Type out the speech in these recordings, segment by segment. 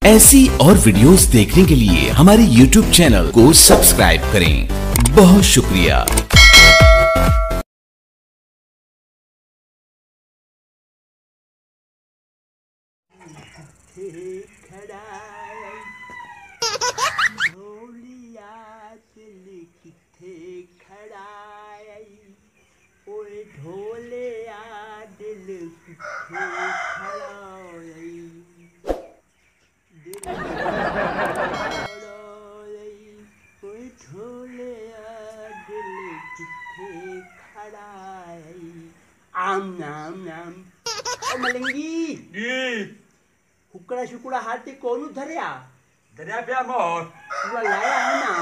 ऐसी और वीडियोस देखने के लिए हमारे YouTube चैनल को सब्सक्राइब करें। बहुत शुक्रिया। आम नाम नाम मलंगी हुकड़ा शुकड़ा हाथी कोनु धरिया पिया मोर पूरा लाया है ना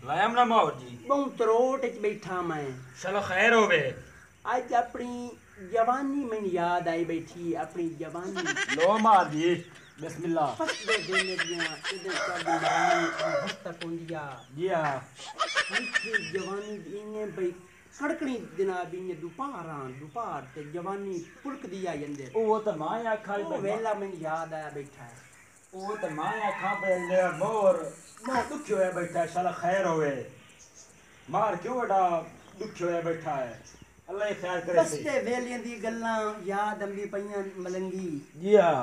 लायम ना मोर जी बहुत तरोट च बैठा मैं चलो खैर होवे आज अपनी जवानी में याद आई बैठी अपनी जवानी लो मार जी बिस्मिल्लाह फस दे देने दिया इधर का दिमाग हस्ता कोंदिया जी हां जवानी इने भाई कड़कनी जनाब इने दोपहर ते जवानी पुलक दिया जंदे ओ तो मां आखा वेला में याद आया बैठा है ओ तो मां आखा पे मोर बहुत दुख होया बैठा चलो खैर होवे मार क्यों बड़ा दुख होया बैठा है अल्लाह खैर करे बस ते वेलियां दी गल्लां याद आंदी पईयां मलंगी जी हां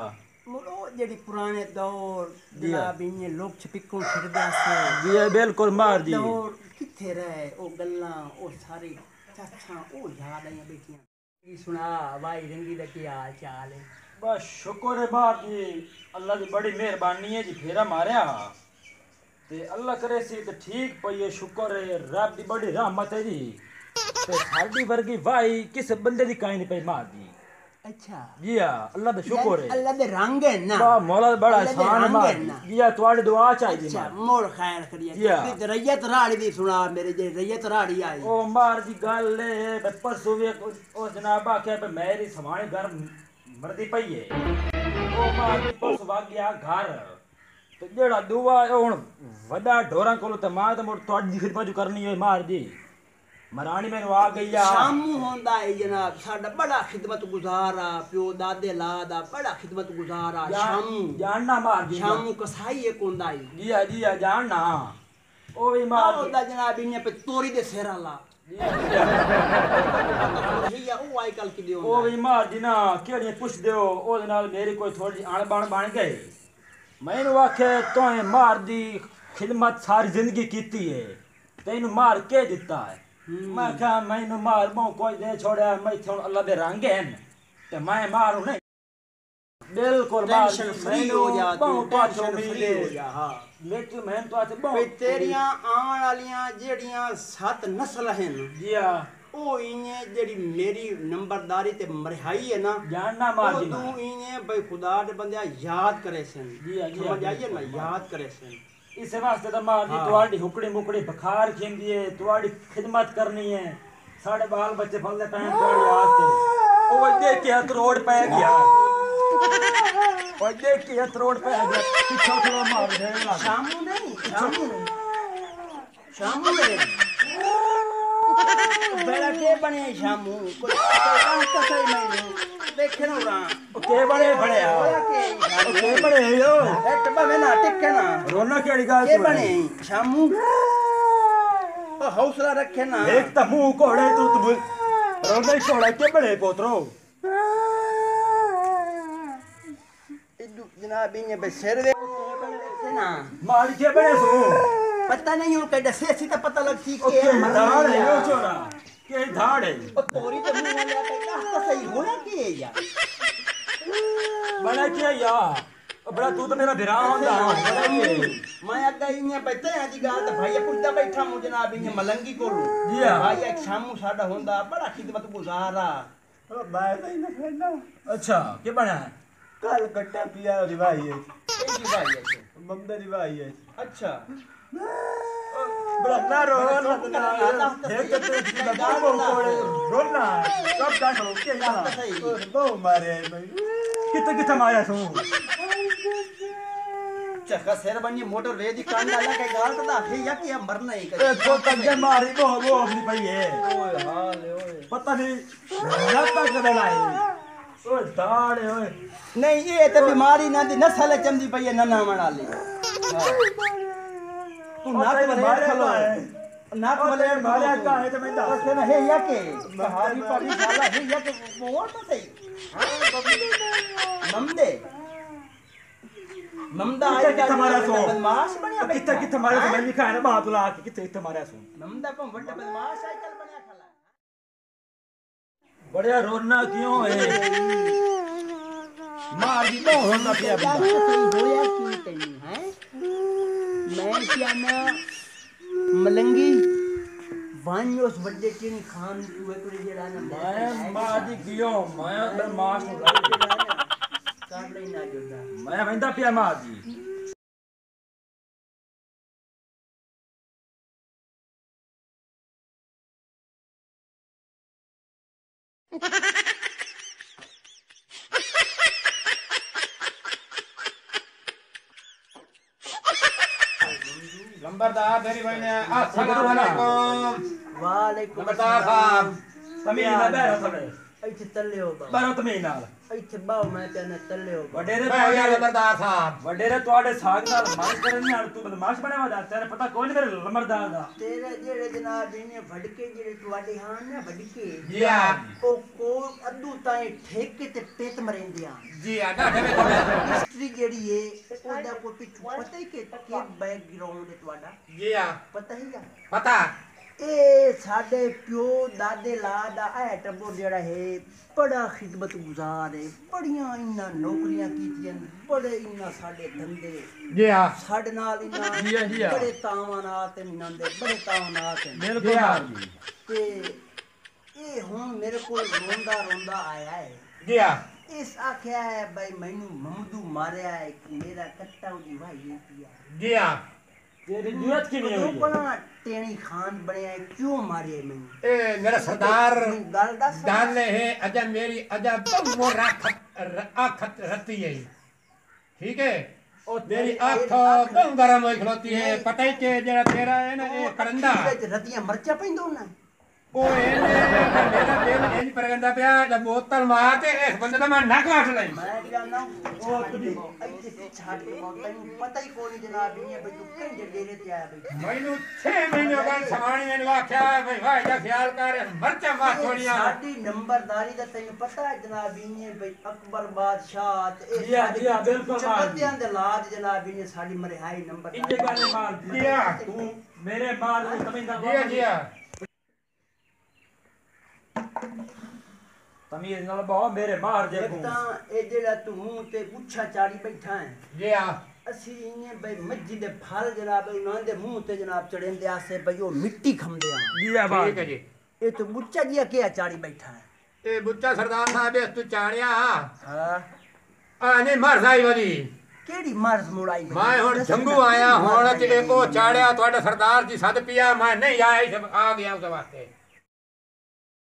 मुड़ो जेडी पुराने दौर जनाब इने लोग छपिकों छिड़दा से जी बिल्कुल मार जी दौर किथे रहे ओ गल्लां ओ सारी चाचा ओ याद आईयां बैठियां की सुना भाई रंगी दा की हाल चाल है बस शुक्र है मार जी अल्लाह की बड़ी मेहरबानी है जी फेरा मारया ते अल्लाह करे सी ते ठीक पई शुक्र है रब दी बड़ी रहमत है जी ते साडी वर्गी भाई किस बंदे दी काई नहीं पई मार जी अच्छा जी हां अल्लाह दा शुक्र है अल्लाह दे रंग है ना बा मौला बड़ा एहसान है मार जी हां तुम्हारी दुआ चाहिए अच्छा मार मोर खैर करिए ते रैयत राड़ी दी सुना मेरे जे रैयत राड़ी आई ओ मार जी गल है परसों वे ओ जनाब आखे पे मेरी समाने घर मरदी पई है ओ मार जी परसों वा गया घर ते जेड़ा दुआ हुन वडा ढोरा कोल ते मां ते मोर तोड़ी खिदमत करनी है मार जी मरानी मैनू आ गई आ शामू होंदा है जनाब साडा बड़ा खिदमत गुजार आ प्यो दादे लादा बड़ा खिदमत गुजार आ शामू जानना मार जी शामू कसाई एक होंदा है जी हां जानना ओ भी मार ओदा जनाब इने पे तोरी दे सेरा ला ओ आई कल की ओ भी मार जी ना केड़ी पुछ दियो ओ नाल मेरी कोई थोड़ी अणबण बन गई मैनू आखे तोए मार दी खिदमत सारी जिंदगी कीती है तैनू मार के दिता है मैं क्या मैनू मार मो कोई दे छोड़या मैं थे अल्लाह दे रंग हैं ते मैं मारू नहीं बिल्कुल मार फ्री हो जा तू टेंशन फ्री हो जा हां लेकिन मैं तो आते बहुत तेरियां आने वालियां जेड़ियां 7 नस्ल हैं जी हां ओ इने जेड़ी मेरी नंबरदारी ते मरहाई है ना जानना मार जी तू इने भाई खुदा दे बंदे याद करे सन जी हां समझ आइए ना याद करे सन इस वास्ते तो मार जी तुम्हारी हुकड़ी मुकड़ी बुखार खिंदी है तुम्हारी खिदमत करनी है साढ़े बाल बच्चे फलदे पैन तुम्हारी वास्ते ओ देख के करोड़ पै गया ओ देख के करोड़ पै गया पीछे थोड़ा मार देगा शामू नहीं शामू नहीं बेड़ा के बने शामू कोई काम तो सही नहीं देखे ना उरा के बड़े के बड़े यो एक बे ना टिके ना रोना केड़ी गाल के बने शामू ओ हौसला रखे ना एक तो मुंह कोड़े तू रोना ही कोड़ा के बड़े पोतरो जनाब इने बेसर दे ना मार के बड़े सो पता नहीं हूं के दसे सी तो पता लगती के धाड़ है यो छोरा के धाड़ है ओ तोरी तो मुंह वाला तो सही होना के या बड़ा क्या यार बड़ा तू तो मेरा भिरा होंदा मैं अगा इने बैठे हैं दी गाल तो भाई पुछदा बैठा मु जनाब इने मलंगी कोलू जी हां भाई एक शामू साडा होंदा बड़ा खिदमत गुजारा ओ भाई तो इने खेलना अच्छा के बना है कल कट्टा पिया दी भाई है की भाई है मम्मी दी भाई है अच्छा बड़ा ना रो एक तो लगा कोड़े रोना सब का रो के ना बहु मारे भाई कितना मारा सो चक्का शेर बनी मोटर वे दी कांड डाला के गाल तो है या कि मरना ही कर तो तंगे मारी वो अपनी पई है ओए हाल ओए पता नहीं रात तक लड़ाई ओ दाड़ ओए नहीं ये तो बीमारी ना दी नस्ल चमदी पई है नन्ना वाली तू नाक वाले खलो नाक वाले मारे का है तो मैं बस ना है या के कहानी पड़ी साला है या के बोल तो सही ममदे ममदा आई का तुम्हारा सो बदमाश बनिया किथे तुम्हारे से मैं लिखा है ना बात बुला के किथे तुम्हारा सो ममदा को बड़े बदमाश आई कल बनिया खला बड़े रोना क्यों है मार दी तो रोना पिया बंदा होया की तैਨੂੰ है मैं क्या ना मलंगी वानियोस बड़े टिन खान तू है तुझे जेड़ा ना मैं मार दी क्यों मैं बदमाश हूं कर लेना जोदा मैं वंदा पिया मार दी नंबरदार तेरी भाई ने अस्सलाम वालेकुम वालेकुम नंबरदार साहब तमीन ना बैठो थोड़े ਇੱਥੇ ਤੱਲੇ ਹੋ ਬਾ बैठो तमीन नाल ਇੱਥੇ ਬਾਉ ਮੈਂ ਕਹਿੰਦਾ ਤੱਲੇ ਹੋ ਬਾ वडेरे मैं यार नंबरदार साहब वडेरे ਤੁਹਾਡੇ ਸਾਗ ਨਾਲ ਮਾਰ ਕਰਨ ਨਹੀਂ ਆਣ ਤੂੰ ਬਦਮਾਸ਼ ਬਣਿਆ ਵਾ ਤੇਰੇ ਪਤਾ ਕੋਈ ਨਹੀਂ ਮੇਰੇ ਲੰਬਰਦਾਰ ਦਾ ਤੇਰੇ ਜਿਹੜੇ ਜਨਾਬ ਇਹਨੇ ਵੜਕੇ ਜਿਹੜੇ ਤੁਹਾਡੇ ਹਾਂ ਨਾ ਵੜਕੇ जी हाँ ਉਹ ਕੋ ਅੱਧੂ ਤਾਏ ਠੇਕੇ ਤੇ ਪੇਤ ਮਰਿੰਦੇ ਆ जी हाँ ना ठेके तो ਹਿਸਟਰੀ ਜਿਹੜੀ ਏ ਉਹਦਾ ਕੋਈ ਪਿੱਛੋਂ ਪਤਾ ਹੀ ਕਿ ਬੈਕਗ੍ਰਾਉਂਡ ਹੈ ਤੁਹਾਡਾ जी हाँ ਪਤਾ ਹੀ ਆ पता ਇਹ ਸਾਡੇ ਪਿਓ ਦਾਦੇ ਲਾ ਦਾ ਇਹ ਟੱਬਰ ਜਿਹੜਾ ਹੈ ਬੜਾ ਖਿਦਮਤ ਗੁਜ਼ਾਰ ਹੈ ਬੜੀਆਂ ਇਹਨਾਂ ਨੌਕਰੀਆਂ ਕੀਤੀਆਂ ਬੜੇ ਇਹਨਾਂ ਸਾਡੇ ਧੰਦੇ जी हाँ ਸਾਡੇ ਨਾਲ ਇਹਨਾਂ ਜੀ ਆ। ਬੜੇ ਤਾਵਾਂ ਨਾਲ ਤੇ ਮਿਲਦੇ ਬੜੇ ਤਾਵਾਂ ਨਾਲ ਤੇ ਬਿਲਕੁਲ ਮਾਰ ਦੀ ਤੇ ਇਹ ਹੁਣ ਮੇਰੇ ਕੋਲ ਰੋਂਦਾ ਰੋਂਦਾ ਆਇਆ ਹੈ जी हाँ ਇਸ ਆਖਿਆ ਹੈ ਬਈ ਮੈਨੂੰ ਮਮਦੂ ਮਾਰਿਆ ਹੈ ਕਿ ਮੇਰਾ ਕੱਟਾ ਉਹਦੀ ਵਾਹੀ ਪਿਆ जी हाँ ਤੇਰੀ ਜੁਰਤ ਕੀ ਨਹੀਂ ਉਹ ਹੋਈ ਕੋਣਾ ਟੇਣੀ ਖਾਨ ਬਣਿਆ ਹੈ, ਕਿਉਂ ਮਾਰਿਆ ਮੈਨੂੰ ए मेरा सरदार ਗੱਲ ਦੱਸ डाल है अजा मेरी अजा वो आखत रहती है ठीक है ਉਹ मेरी ਤੇਰੀ आँख एकदम गरम हो खलोती है पता ही के जरा तेरा है ना ये करंदा ਵਿੱਚ ਰਤੀਆਂ ਮਰਚਾ ਪੈਂਦਾ ਉਹਨਾਂ ओ एने मेरा दिल इंज परगंदा पिया जब बोतल मार ते इस बंदे दा मैं नक काट लई ਮੈਂ ਜਾਣਾ ਉਹ ਤੁਡੀ ਇੱਥੇ ਛੱਡ ਕੇ ਤੈਨੂੰ ਪਤਾ ਹੀ ਕੋਈ ਨਹੀਂ ਜਨਾਬ ਇਹ ਬਈ ਤੂੰ ਕੰਜਰ ਡੇਰੇ ਤੇ ਆਇਆ ਬਈ मैनू 6 महीने बाद समाणी मैंने आख्या भाई भाई दा ख्याल कर मरचा मार छोड़ियां ਸਾਡੀ ਨੰਬਰਦਾਰੀ ਦਾ ਤੈਨੂੰ ਪਤਾ ਹੈ ਜਨਾਬ ਇਹ ਬਈ ਅਕਬਰ ਬਾਦਸ਼ਾਹ ਤੇ ਇਹ ਜੀ ਹਾਂ, ਜੀ ਹਾਂ, ਬਿਲਕੁਲ ਮਾਰ ਦੀ। ਚਬੱਤਿਆਂ ਦੇ ਲਾਜ ਜਨਾਬ ਇਹ ਸਾਡੀ ਮਰਿਹਾਈ ਨੰਬਰ ਇੰਨੇ ਗੱਲ ਮਾਰ ਦੀ जी हाँ ਤੂੰ ਮੇਰੇ ਮਾਰ ਨੂੰ ਤਮੀਨ ਦਾ जी हाँ ਤਮੀਨ ਨਾਲ ਬਹੁਤ ਮੇਰੇ ਮਾਰ ਜੇ ਇੱਕ ਤੂੰ ਤਾਂ ਇਹ ਜਿਹੜਾ ਤੂੰ ਮੂੰਹ ਤੇ ਪੁੱਛਾ ਚਾੜੀ ਬੈਠਾ ਹੈ जी हाँ ਅਸੀਂ ਇਹਨੇ ਬਈ ਮੱਜੀ ਦੇ ਫਲ ਜਨਾਬ ਉਹਨਾਂ ਦੇ ਮੂੰਹ ਤੇ ਜਨਾਬ ਚੜੇਂਦੇ ਆਸੇ ਬਈ ਉਹ ਮਿੱਟੀ ਖੰਦੇ ਆ ਜੀ ਆ ਬਾਤ ठीक है जी ਇਹ ਤੂੰ ਬੁੱਚਾ ਜਿਹਾ ਕਿਆ ਚਾੜੀ ਬੈਠਾ ਹੈ ए बुच्चा सरदार साहब इस तू चाड़िया ਹਾਂ आने मर जाई वदी ਕਿਹੜੀ ਮਰਜ਼ ਮੁੜਾਈ मैं हुन जंगू आया हुन ते एको चाड़िया ਤੁਹਾਡੇ ਸਰਦਾਰ ਜੀ ਸੱਦ ਪਿਆ ਮੈਂ ਨਹੀਂ ਆਇਆ ਇਸ ਆ ਗਿਆ ਉਸ ਵਾਸਤੇ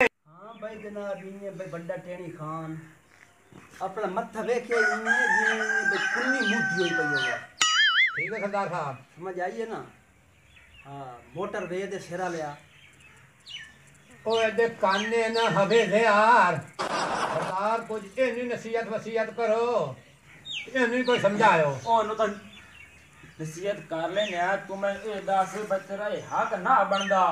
ਹਾਂ ਬਈ ਜਨਾਬ ਇਹਨੇ ਬਈ ਵੱਡਾ ਟੇਣੀ ਖਾਨ ਆਪਣਾ ਮੱਥਾ ਵੇਖੇ ਇਹਨੇ ਜਿਵੇਂ ਬਈ ਕੁੰਨੀ ਮੂਤੀ ਹੋਈ ਪਈ ਹੋਵੇ ठीक है सरदार साहब समझ आइए ना हाँ मोटर वे दे सिरा लिया ओ एदे काने ना हवे दे यार सरदार कुछ इन्नी नसीहत वसीयत करो इन्नी कोई समझायो ਉਹਨੂੰ ਤਾਂ ਨਸੀਹਤ ਕਰ ਲੈਣਿਆ ਤੂੰ ਮੈਂ ਇਹ ਦੱਸ ਬੱਚਰਾ ਇਹ ਹੱਕ ਨਾ ਬਣਦਾ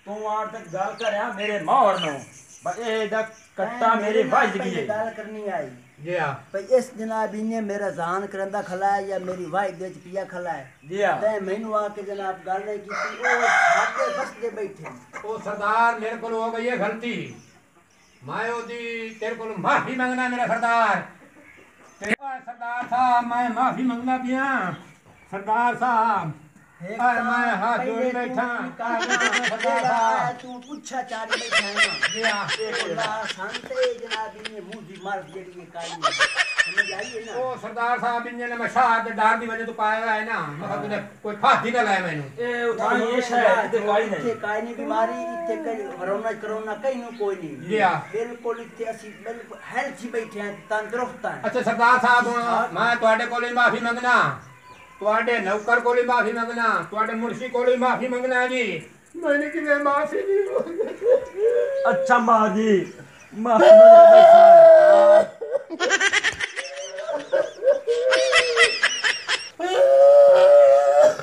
ਤੂੰ ਆਣ ਤੇ ਗੱਲ ਕਰਿਆ ਮੇਰੇ ਮੋਹਰ ਨੂੰ ਬਈ ਇਹ ਦਾ ਕੱਟਾ ਮੇਰੀ ਵੱਜ ਗਈ ਹੈ गल करनी आई जी हाँ भाई इस जनाब ने मेरा जान करंदा खला है या मेरी वाई दे च पिया खला है ਜੀ ਆ ते मैनू आके जनाब गल नहीं की ओ साडे बसदे बैठे ओ सरदार मेरे को हो गई है गलती मैं ओदी तेरे को माफी मांगना मेरा सरदार सरदार साहब मैं माफी मांगना पिया सरदार साहब अरे मैं हाथ जोड़ बैठा सरदार साहब तू पूछा चारी बैठा है ना जी हाँ अल्लाह शांते जनाब ने मुंह दी मार जेड़ी काई समझ आइए ना ओ सरदार साहब इन्हें मैं शाह डार दी वजह तो पाया है ना मतलब तूने कोई फांसी ना लाया मैंने ਇਹ ਉਠਾਈ ਇਹ ਸ਼ਾਇਦ ਤੇ ਕੋਈ ਇੱਥੇ ਨਹੀਂ ਕਾਈ ਨਹੀਂ ਬਿਮਾਰੀ ਇੱਥੇ ਕਈ ਕਰੋਨਾ ਕਈ ਨੂੰ ਕੋਈ ਨਹੀਂ जी हाँ ਬਿਲਕੁਲ ਇੱਥੇ ਅਸੀਂ ਬਿਲਕੁਲ ਹੈਲਥੀ ਬੈਠੇ ਹਾਂ ਤੰਦਰੁਸਤ ਹਾਂ अच्छा सरदार साहब मैं ਤੁਹਾਡੇ ਕੋਲ ਮਾਫੀ ਮੰਗਣਾ ਤੁਹਾਡੇ ਨੌਕਰ ਕੋਲ ਮਾਫੀ ਮੰਗਣਾ ਤੁਹਾਡੇ ਮੁਰਸ਼ੀ ਕੋਲ ਮਾਫੀ ਮੰਗਣਾ ਜੀ मैंने किने माफी नहीं ਅੱਛਾ ਮਾਰ ਜੀ ਮਾਫੀ ਮੰਗਦਾ ਬੈਠਾ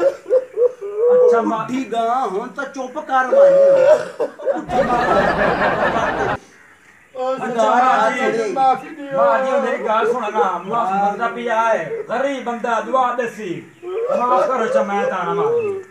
अच्छा बुढ़ी गां हुन तो चुप कर मानी माफी दियो मारियो मेरी गाल सुना ना माफ बंदा पिया है गरीब बंदा दुआ देसी माफ करो मैं ताना मारी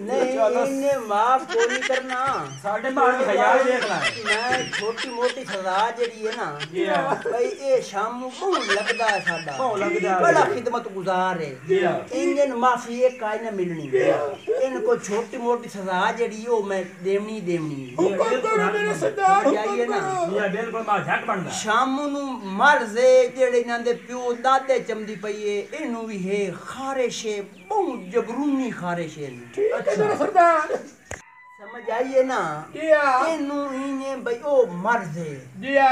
नहीं इन्हें माफ को नहीं करना साढ़े मार के ख्याल देखना है मैं छोटी मोटी सजा जड़ी है ना जी हाँ। भाई ये शाम को लगदा है साडा बहुत लगदा है। बड़ा खिदमत गुजार है जी हाँ। इंजन माफी एक काई ना मिलनी इनको छोटी मोटी सजा जड़ी हो मैं देवनी देवनी हुक्म करो मेरे सरदार जाइए ना ये बिल्कुल मां झट बनदा शाम ਨੂੰ ਮਰਜ਼ੇ ਜਿਹੜੇ ਇਹਨਾਂ ਦੇ ਪਿਓ ਦਾਦੇ ਚੰਦੀ ਪਈਏ ਇਹਨੂੰ ਵੀ ਹੈ ਖਾਰਿਸ਼ ਹੈ ਬਹੁਤ ਜਬਰੂਨੀ ਖਾਰਿਸ਼ ਹੈ अच्छा मेरे सरदार ਸਮਝ ਆਈਏ ਨਾ दिया ਇਹਨੂੰ ਇਹਨੇ ਬਈ ਉਹ ਮਰਜ਼ੇ दिया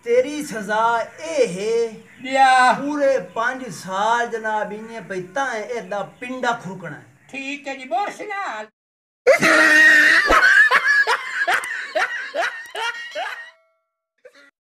ਤੇਰੀ ਸਜ਼ਾ ਇਹ ਹੈ दिया ਪੂਰੇ 5 ਸਾਲ ਜਨਾਬ ਇਹਨੇ ਬਈ ਤਾਂ ਇਹਦਾ ਪਿੰਡਾ ਖੁਰਕਣਾ ਹੈ ठीक है जी बोल सुना